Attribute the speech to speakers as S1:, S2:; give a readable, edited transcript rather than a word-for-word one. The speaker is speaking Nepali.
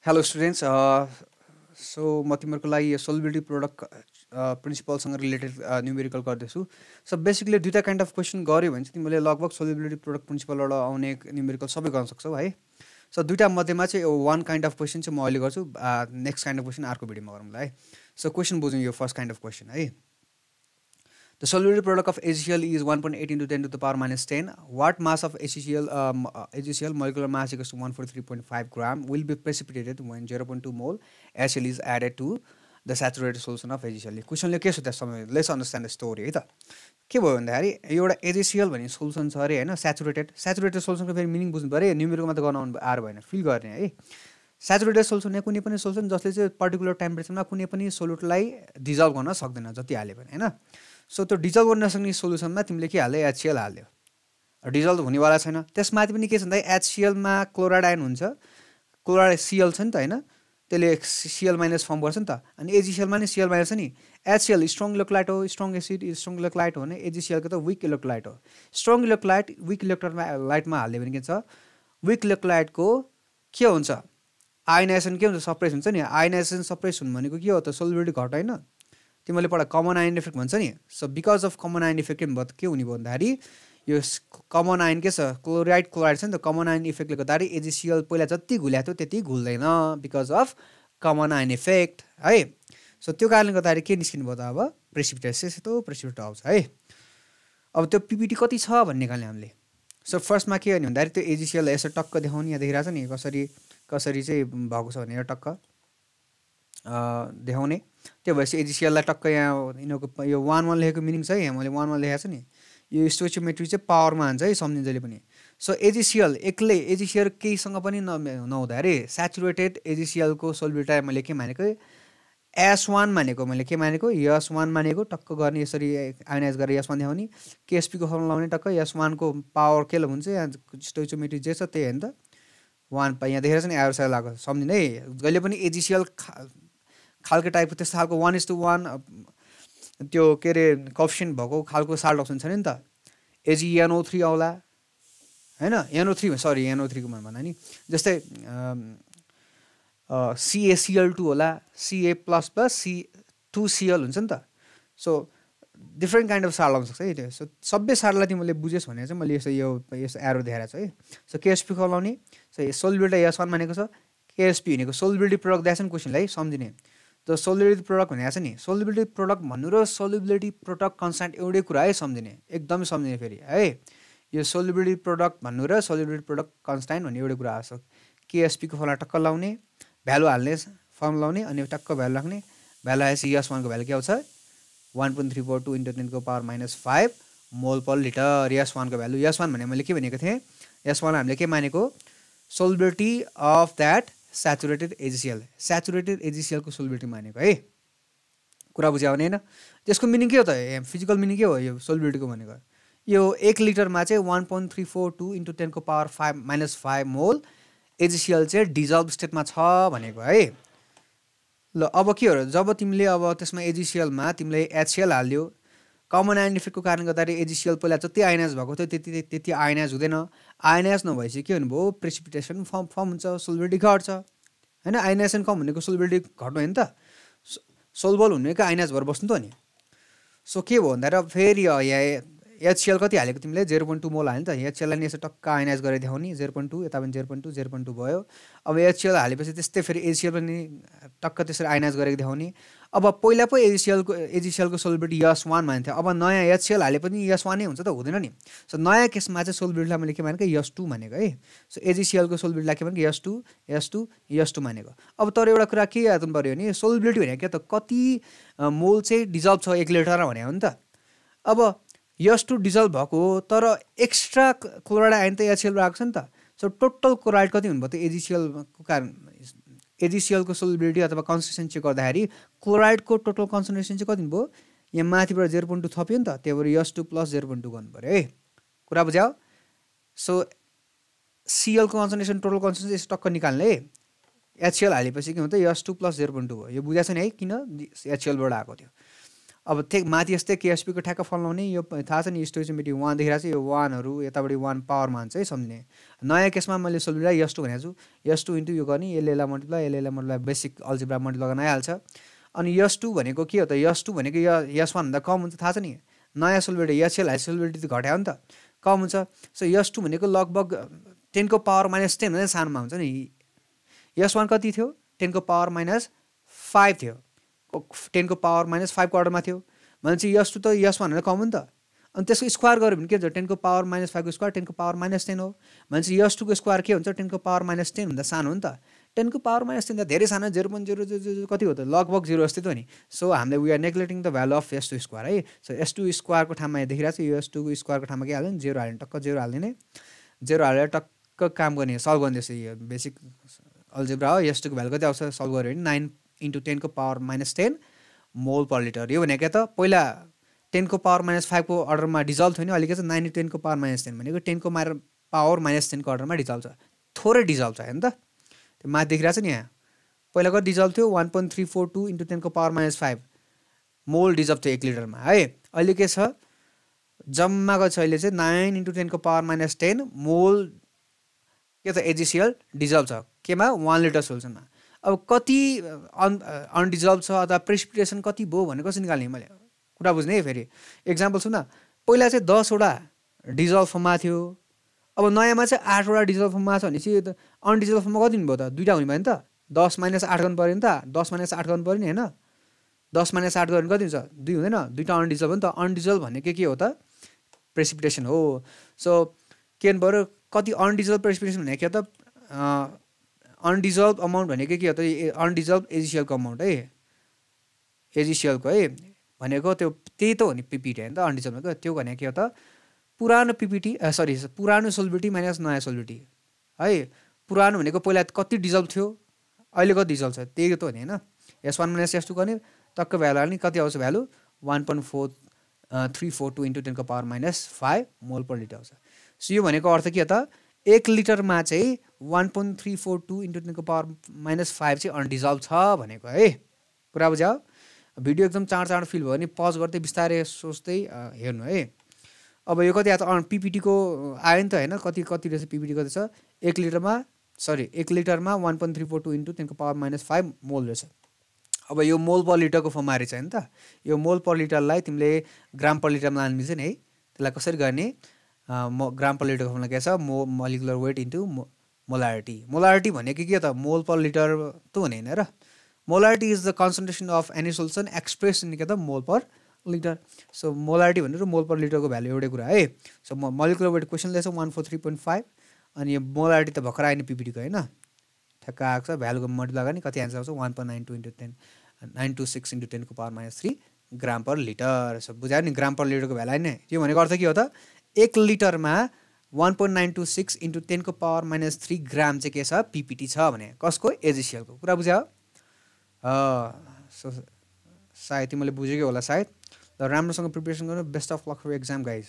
S1: हेलो स्टुडेन्ट्स सो म तिमीहरूको लागि यो सोल्युबिलिटी प्रोडक्ट प्रिन्सिपलसँग रिलेटेड न्युमेरिकल गर्दैछु सो बेसिकली दुईवटा काइन्ड अफ क्वेसन गऱ्यो भने चाहिँ तिमीले लगभग सोल्युबिलिटी प्रोडक्ट प्रिन्सिपलबाट आउने न्युमेरिकल सबै गर्न सक्छौ है। सो दुईवटा मध्येमा चाहिँ वान काइन्ड अफ क्वेसन चाहिँ म अहिले गर्छु, नेक्स्ट काइन्ड अफ क्वेसन अर्को भिडियोमा गरौँला है। सो क्वेसन बुझौँ यो फर्स्ट काइन्ड अफ क्वेसन है। The solubility product of HCl is 1.8 into 10 to the power minus 10. What mass of HCl molecular mass equals to 143.5 gram will be precipitated when 0.2 mole HCl is added to the saturated solution of HCl. क्वेसनले के सोध्छ समय लेट्स अन्डरस्ट्यान्ड द स्टोरी है त। के भयो भन्दाखेरि एउटा HCl भन्ने सोल्युसन छ अरे हैन, स्याचुरेटेड सोल्युसनको फेरि मिनिङ बुझ्नु पर्यो, न्युमेरिकल मात्र गर्न आएर भएन, फिल गर्ने है। स्याचुरेटेड सोल्युसन या कुनै पनि सोल्युसन जसले चाहिँ पर्टिकुलर टेम्परेचरमा कुनै पनि सोल्युटलाई डिजल्भ गर्न सक्दैन जति हाल्यो भने हैन। सो त्यो डिजल्भ गर्न नसक्ने सोल्युसनमा तिमीले के हाल्यो, HCl हाल्यो, डिजल्भ हुनेवाला छैन। त्यसमाथि पनि के छ भन्दा HClमा क्लोराइड आयन हुन्छ, क्लोराइड Cl छ नि त हैन, त्यसले Cl माइनस फर्म गर्छ नि त। अनि AgClमा नि Cl माइनस छ नि। HCl स्ट्रङ इलेक्ट्रोलाइट हो, स्ट्रङ एसिड स्ट्रङ इलेक्ट्रोलाइट हो भने AgCl को त विक इलेक्ट्रोलाइट हो। स्ट्रङ इलेक्ट्रोलाइट विक इलेक्ट्रोलाइटमा हाल्यो भने के छ, विक इलेक्ट्रोलाइटको के हुन्छ, आयनाइजेसन के हुन्छ, सप्रेस हुन्छ नि। आयनाइजेसन सप्रेस हुनु भनेको के हो त, सोल्युबिलिटी घट होइन, तिमीले पढ कमन आयन इफेक्ट भन्छ नि। So because of common ion effect के हुने भयो भन्दाखेरि यो कमन आयन के छ, क्लोराइड छ नि त, कमन आयन इफेक्टले गर्दाखेरि AgCl पहिला जति घुल्याएको थियो त्यति घुल्दैन because of common ion effect है। सो त्यो कारणले गर्दाखेरि के निस्किनु भयो त, अब प्रेसिपिटेट, सेतो प्रेसिपिटेट आउँछ है। अब त्यो पिपिटी कति छ भन्ने निकाल्ने हामीले। सो फर्स्टमा के गर्ने भन्दाखेरि त्यो AgCl यसो टक्क देखाउने, यहाँ देखिरहेको छ नि कसरी चाहिँ भएको छ भनेर टक्क देखाउने। त्यो भएपछि AgClलाई टक्क यहाँ यिनीहरूको यो 1 1 लेखेको मिनिङ छ है, यहाँ मैले 1 1 लेखेको छु नि, यो स्टोइचियोमेट्री चाहिँ पावरमा हान्छ है सम्झिँदैले पनि। सो AgCl एक्लै AgCl केहीसँग पनि नहुँदाखेरि स्याचुरेटेड AgCl को सोल्युबिलिटी मैले के मानेको, S1 मानेको, मैले के मानेको, S1 मानेको, टक्क गर्ने यसरी आयोनाइज गरेर S1 देखाउने, KSP को फर्मुला लाउने टक्क S1 को पावर के हुन्छ, यहाँ स्टोइचियोमेट्री जे छ त्यही हो नि त, 1 यहाँ देखेर चाहिँ एरो साइड लाग्छ, सम्झिनु है। जहिले पनि AgCl खालको टाइपको त्यस्तो खालको 1:1 त्यो के अरे कोएफिसिएन्ट भएको खालको साल्ट अप्सन छैन नि त। AgNO3 आउला हैन, NO3 को भन्दा नि, जस्तै CaCl2 होला, Ca++ C2Cl हुन्छ नि त। So different kind of salt आउन सक्छ है त्यो। सो सबै साल्टलाई तिमीले बुझेस् भने चाहिँ मैले यसो एरो देखाएको छु है। सो KSP को लाउने, सो सोल्युबिलिटी S1 मानेको छ, KSP भनेको सोल्युबिलिटी प्रोडक्ट दिएको छ नि क्वेसनलाई सम्झिने। त सोल्युबिलिटी प्रोडक्ट भनेको छ नि, सोल्युबिलिटी प्रोडक्ट भन्नु र सोल्युबिलिटी प्रोडक्ट कन्स्ट्यान्ट एउटै कुरा है, सम्झिने एकदमै सम्झिने फेरि है। यो सोल्युबिलिटी प्रोडक्ट भन्नु र सोल्युबिलिटी प्रोडक्ट कन्स्ट्यान्ट भन्ने एउटै कुरा आउँछ। KSP को फर्मुला टक्क लाउने, भ्यालु हाल्ने, फर्म लाउने, अनि टक्क भ्यालु राख्ने, भ्यालु आएपछि S1 को भ्यालु के आउँछ, 1.342 into 10 को पावर -5 मोल पर लिटर। S1 को भ्यालु, S1 भने मैले के भनेको थिएँ, S1 हामीले के मानेको, solubility of that saturated AgCl को सोल्युबिलिटी मानेको है। कुरा बुझ्यो भने हैन। त्यसको मिनिङ के हो त, फिजिकल मिनिङ के हो यो सोल्युबिलिटीको भनेको, यो 1 लिटरमा चाहिँ 1.342 into 10 को पावर -5 मोल AgCl चाहिँ डिजल्भ स्टेटमा छ भनेको है। ल अब के हो र, जब तिमीले अब त्यसमा AgClमा तिमीले HCl हाल्यो, कमन आयन इफेक्टको कारणले गर्दाखेरि AgCl पहिला जति आयनाइज भएको थियो त्यति आयनाइज हुँदैन। आयनाइज नभएपछि के हुनुभयो, प्रेसिपिटेसन फर्म हुन्छ, सोल्युबिलिटी घट्छ हैन। आयनाइजेसन कम भनेको सोल्युबिलिटी घट्नु होइन त, सोल्युबल हुनेको आयनाइज भएर बस्नु त नि। सो के भयो भन्दाखेरि फेरि यहाँ HCl कति हालेको तिमीले, 0.2 मोल हाल्यो नि त। HClलाई नि यसो टक्क आयनाइज गरेर देखाउने, 0.2 यता पनि 0.2 भयो। अब HCl हालेपछि त्यस्तै फेरि AgCl पनि टक्क त्यसरी आयनाइज गरेर देखाउने। अब पहिला पो AgCl को सोल्युबिलिटी S1 मान्थ्यो, अब नयाँ HCl हाले पनि S1 नै हुन्छ त, हुँदैन नि। सो नयाँ केसमा चाहिँ सोल्युबिलिटीलाई मैले के मानेको, S2 मानेको है। सो AgCl को सोल्युबिलिटीलाई के मानेको, S2 मानेको। अब तर एउटा कुरा के याद गर्नु पर्यो भने, सोल्युबिलिटी भनेको के त, कति मोल चाहिँ डिजल्भ छ 1 लिटरमा भने हो नि त। अब S2 डिजल्भ भएको तर एक्स्ट्रा क्लोराइड आयन त HCl आएको छ नि त। सो टोटल क्लोराइड कति हुनुभयो त AgCl को कारण, AgCl को सोल्युबिलिटी अथवा कन्सन्ट्रेसन चेक गर्दाखेरि क्लोराइडको टोटल कन्सन्ट्रेसन चाहिँ कति हुनुभयो, यहाँ माथिबाट 0.2 थप्यो नि त, त्यही भएर S2 + 0.2 गर्नु पर्यो है। कुरा बुझ्यौ। सो Cl को कन्सन्ट्रेसन टोटल कन्सन्ट्रेसन यसो टक्क निकाल्ने है। HCl हालेपछि के हुन्छ, S2 + 0.2 भयो, यो बुझाएको छ नि है, किन HCl बाट आएको थियो। अब माथि यस्तै केएसपीको ठ्याक्क फल लाउने यो थाहा छ नि स्टोइचियोमेट्री 1 देखिरहेको छ यो 1हरू यतापट्टि 1 पावरमा हुन्छ है सम्झिने नयाँ केसमा मैले सोल्युसन यस 2 भनेको छु यस 2 इन्टु यो गर्ने यसले मल्टिप्लाई बेसिक अल्जेब्रा मल्टिप्लाई गर्न आइहाल्छ अनि यस 2 भनेको के हो त यस 2 भनेको यस 1 भन्दा कम हुन्छ थाहा छ नि नयाँ सोल्युबिलिटी एचएल हाई सोल्युबिलिटी त घट्यो नि त कम हुन्छ सो यस 2 भनेको लगभग 10 को पावर माइनस 10 भन्दा सानोमा हुन्छ नि यस 1 कति थियो 10 को पावर माइनस 5 थियो 10 को पावर माइनस 5 को अर्डरमा थियो भनेपछि यस 2 त यस 1 भन्दा कम हो नि त अनि त्यसको स्क्वायर गर्यो भने के हुन्छ 10 को पावर माइनस 5 को स्क्वायर 10 को पावर माइनस 10 हो भनेपछि यस 2 को स्क्वायर के हुन्छ 10 को पावर माइनस 10 भन्दा सानो हो नि त 10 को पावर माइनस 10 त धेरै सानो 0.000 कति हो त लगभग 0 जस्तै त हो नि सो हामीले we are neglecting the value of s2 square है सो s2 स्क्वायरको ठाउँमा देखिरहेको छ यो s2 को स्क्वायरको ठाउँमा के हाल्ने 0 हाल्ने टक्क 0 हाल्दिने 0 हालेर टक्क काम गर्ने सल्भ गर्ने जस्तो यो बेसिक अल्जेब्रा हो s2 को भ्यालु कति आउँछ सल्भ गर्यो भने 9 इन्टु 10 को पावर माइनस 10 मोल पर लिटर यो भनेको त पहिला 10 को पावर माइनस 5 को अर्डरमा डिजल्भ थियो नि अहिले के छ 9 इन्टु 10 को पावर माइनस 10 भनेको 10 को पावर माइनस 10 को अर्डरमा डिजल्भ छ थोरै डिजल्भ छ हैन त त्यो माथि देखिरहेको छ नि यहाँ पहिला कति डिजल्भ थियो 1.342 इन्टु 10 को पावर माइनस 5 मोल डिजल्भ थियो 1 लिटरमा है अहिले के छ जम्माको छ अहिले चाहिँ 9 इन्टु 10 को पावर माइनस 10 मोल के त एजिसिएल डिजल्भ छ केमा 1 लिटर सोल्युसनमा अब कति अनडिजल्भ छ अथवा प्रेसिपिटेसन कति भयो भने कसरी निकाल्ने मैले कुरा बुझ्ने है फेरि एक्जाम्पल सुन पहिला चाहिँ 10 वटा डिजल्भ फर्ममा थियो अब नयाँमा चाहिँ 8 वटा डिजल्भ फर्ममा छ भनेपछि अनडिजल्भ फर्ममा कति हुने भयो त दुईटा हुने भयो नि त 10 माइनस 8 गर्नु पर्यो नि त 10 माइनस 8 गर्नु पर्यो नि हैन 10 माइनस 8 गर्नु कति हुन्छ 2 हुँदैन दुईटा अनडिजल्भ हो नि त अनडिजल्भ भनेको के हो त प्रेसिपिटेसन हो सो के भन्नु कति अनडिजल्भ प्रेसिपिटेसन भनेको के हो त अनडिजल्भ अमाउन्ट भनेको के हो त अनडिजल्भ एजिसिएलको अमाउन्ट है एजिसिएलको है भनेको त्यो त्यही त हो नि पिपिटी हैन त अनडिजल्भ भनेको त्यो भनेको के हो त पुरानो पिपिटी सरी पुरानो सोल्युबिलिटी माइनस नयाँ सोल्युबिलिटी है पुरानो भनेको पहिला कति डिजल्भ थियो अहिले कति डिजल्भ छ त्यही त हो नि हैन s1 माइनस s2 गर्ने टक्क भ्यालु हाल्ने कति आउँछ भ्यालु 1.4342 इन्टु 10 को पावर माइनस 5 मोल पर लिटर आउँछ सो यो भनेको अर्थ के हो त 1 लिटरमा चाहिँ 1.342 इन्टु 10 को पावर माइनस 5 चाहिँ अनडिजल्भ छ भनेको है कुरा बुझ्यौ भिडियो एकदम चाँड फिल भयो भने पज गर्दै बिस्तारै सोच्दै हेर्नु है अब यो कति आयो त पिपिटी को आयो नि त हैन कति रहेछ पिपिटी कति छ 1 लिटरमा 1.342 इन्टु 10 को पावर माइनस 5 मोल रहेछ अब यो मोल पर लिटरको फर्ममा रहेछ हैन त यो मोल पर लिटरलाई तिमीले ग्राम पर लिटरमा लानु मिल्छ नि है त्यसलाई कसरी गर्ने ग्राम पर लिटरको फर्मुला के छ मोलिकुलर वेट इन्टु मोलारिटी भनेको के त मोल पर लिटर त हुने हैन र molarity is the concentration of any solution express in के त मोल पर लिटर सो मोलारिटी भनेर मोल पर लिटरको भ्यालु एउटै कुरा है सो मोलिकुलर वेट क्वेसन लेछ 143.5 अनि यो मोलारिटी त भर्खर आएन पिपिटी को हैन ठ्याक्क आएको छ भ्यालुको मल्टिप्लाई गर्ने कति आन्सर आउँछ 1.92 इन्टु 10 926 इन्टु 10 को पावर माइनस 3 ग्राम पर लिटर सो बुझायो नि ग्राम पर लिटरको भ्यालु हैन यो भनेको अर्थ के हो त 1 लिटरमा 1.926 इन्टु 10 को पावर माइनस 3 ग्राम चाहिँ के छ पिपिटी छ भने कसको एजिसिएलको कुरा बुझ्यौ सो सायद तिमीले बुझेकै होला सायद र राम्रोसँग प्रिपरेसन गर्नु best of luck for exam guys